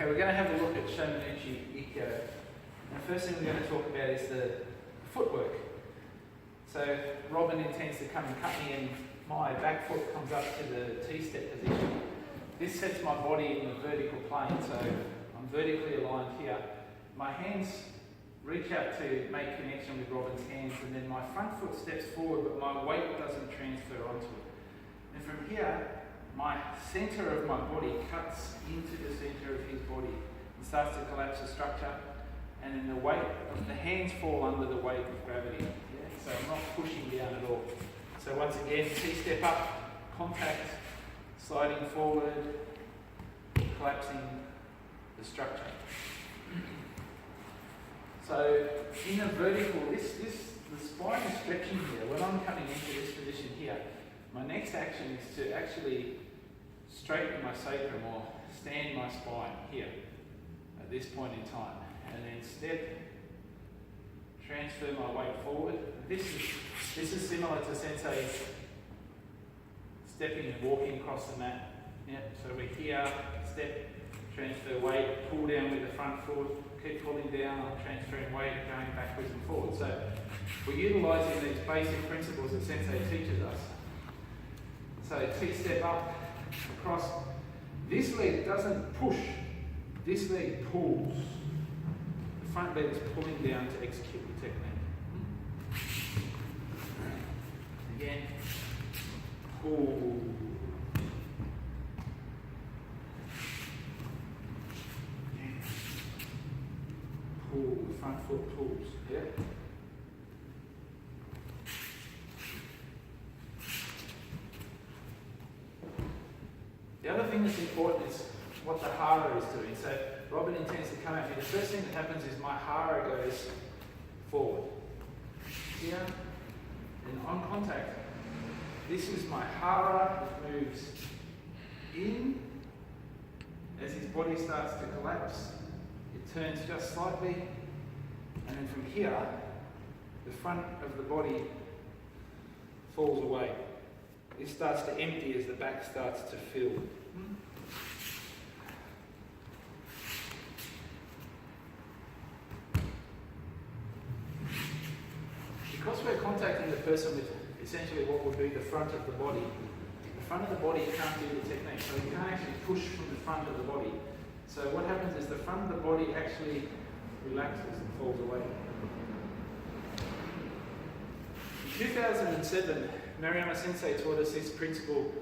we're going to have a look at Shomanuchi Ikkyo. And the first thing we're going to talk about is the footwork. So Robin intends to come and cut me, and my back foot comes up to the T-step position. This sets my body in the vertical plane, so I'm vertically aligned here. My hands reach out to make connection with Robin's hands, and then my front foot steps forward, but my weight doesn't transfer onto it. And from here, my centre of my body cuts into the centre of his body and starts to collapse the structure, and then the weight of the hands fall under the weight of gravity. Yeah? So I'm not pushing down at all. So once again, T-step up, contact, sliding forward, collapsing the structure. So in a vertical, the spine is stretching here. When I'm coming into this position here, my next action is to actually straighten my sacrum or stand my spine here at this point in time, and then step, transfer my weight forward. This is similar to Sensei's stepping and walking across the mat. Yeah, so we're here, step, transfer weight, pull down with the front foot, keep pulling down, transferring weight, going backwards and forwards. So we're utilising these basic principles that Sensei teaches us. So T-step up, across. This leg doesn't push, this leg pulls. The front leg is pulling down to execute the technique. Again, pull. Again. Pull, the front foot pulls. Yeah? The other thing that's important is what the hara is doing. So Robin intends to come at me. The first thing that happens is my hara goes forward. Here, and on contact, this is my hara that moves in as his body starts to collapse. It turns just slightly, and then from here, the front of the body falls away. It starts to empty as the back starts to fill. Because we're contacting the person with essentially what would be the front of the body, the front of the body can't do the technique, so you can't actually push from the front of the body. So what happens is the front of the body actually relaxes and falls away. In 2007, Maruyama Sensei taught us this principle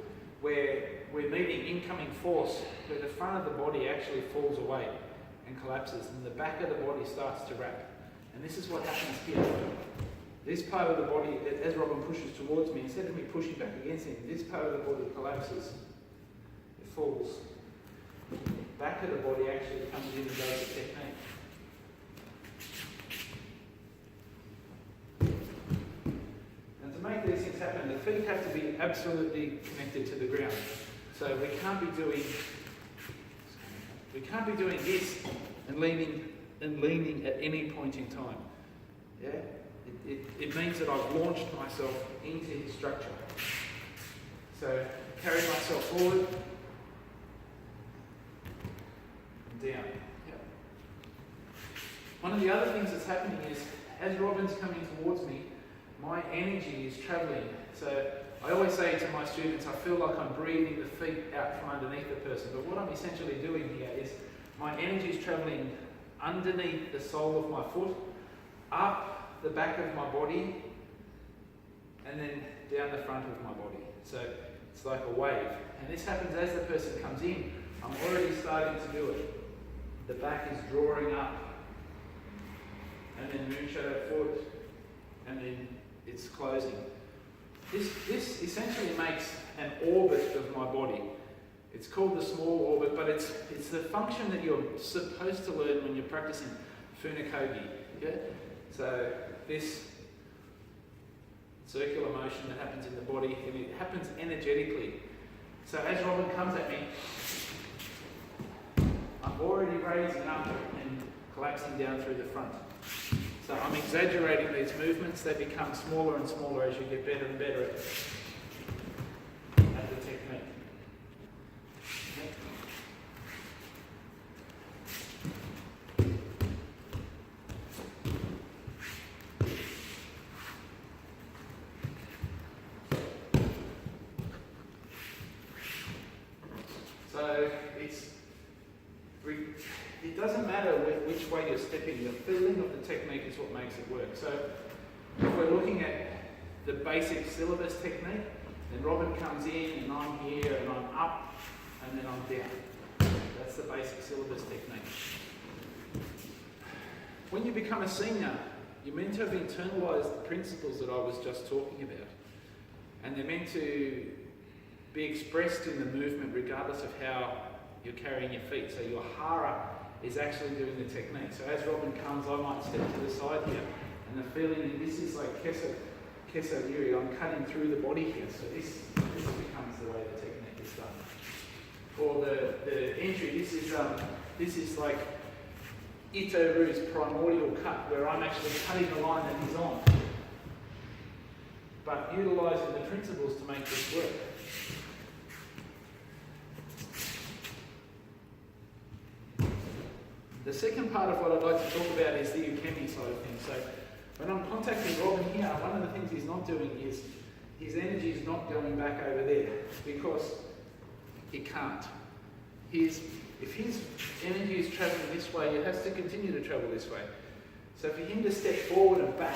where we're meeting incoming force, where the front of the body actually falls away and collapses, and the back of the body starts to wrap. And this is what happens here. This part of the body, as Robin pushes towards me, instead of me pushing back against him, this part of the body collapses. It falls. The back of the body actually comes in and does the technique. To make these things happen, the feet have to be absolutely connected to the ground. So we can't be doing this and leaning at any point in time. Yeah, it means that I've launched myself into his structure. So carry myself forward and down. Yep. One of the other things that's happening is, as Robin's coming towards me, my energy is travelling. So I always say to my students, I feel like I'm breathing the feet out from underneath the person. But what I'm essentially doing here is my energy is travelling underneath the sole of my foot, up the back of my body, and then down the front of my body. So it's like a wave. And this happens as the person comes in. I'm already starting to do it. The back is drawing up, and then moon shadow foot, and then it's closing. This essentially makes an orbit of my body. It's called the small orbit, but it's the function that you're supposed to learn when you're practicing Funakogi. Okay? So this circular motion that happens in the body, and it happens energetically. So as Robin comes at me, I'm already raising up and collapsing down through the front. So I'm exaggerating these movements. They become smaller and smaller as you get better and better at the technique. stepping, the feeling of the technique is what makes it work. So if we're looking at the basic syllabus technique, then Robin comes in and I'm here and I'm up and then I'm down. That's the basic syllabus technique. When you become a senior, you're meant to have internalised the principles that I was just talking about. And they're meant to be expressed in the movement regardless of how you're carrying your feet. So your hara is actually doing the technique. So as Robin comes, I might step to the side here. And the feeling, this is like keso yuri, I'm cutting through the body here. So this becomes the way the technique is done. Or the entry, this is like Itoru's primordial cut, where I'm actually cutting the line that he's on. But utilising the principles to make this work. The second part of what I'd like to talk about is the ukemi side of things. So when I'm contacting Robin here, one of the things he's not doing is his energy is not going back over there because he can't. If his energy is travelling this way, it has to continue to travel this way. So for him to step forward and back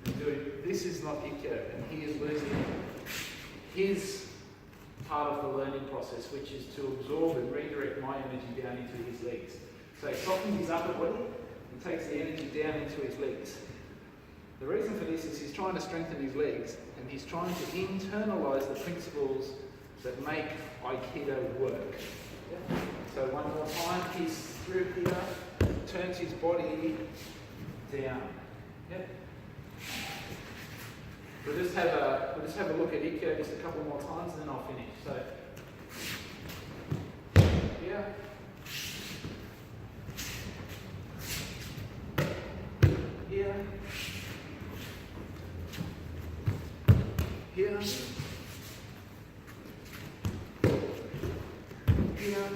and do it, this is not ikkyo, and he is losing his part of the learning process, which is to absorb and redirect my energy down into his legs. So he softens his upper body and takes the energy down into his legs. The reason for this is he's trying to strengthen his legs and he's trying to internalise the principles that make Aikido work. Yeah. So one more time, he's through here, turns his body down. Yeah. We'll just have a look at ikkyo just a couple more times and then I'll finish. So here. Here. Here. Here.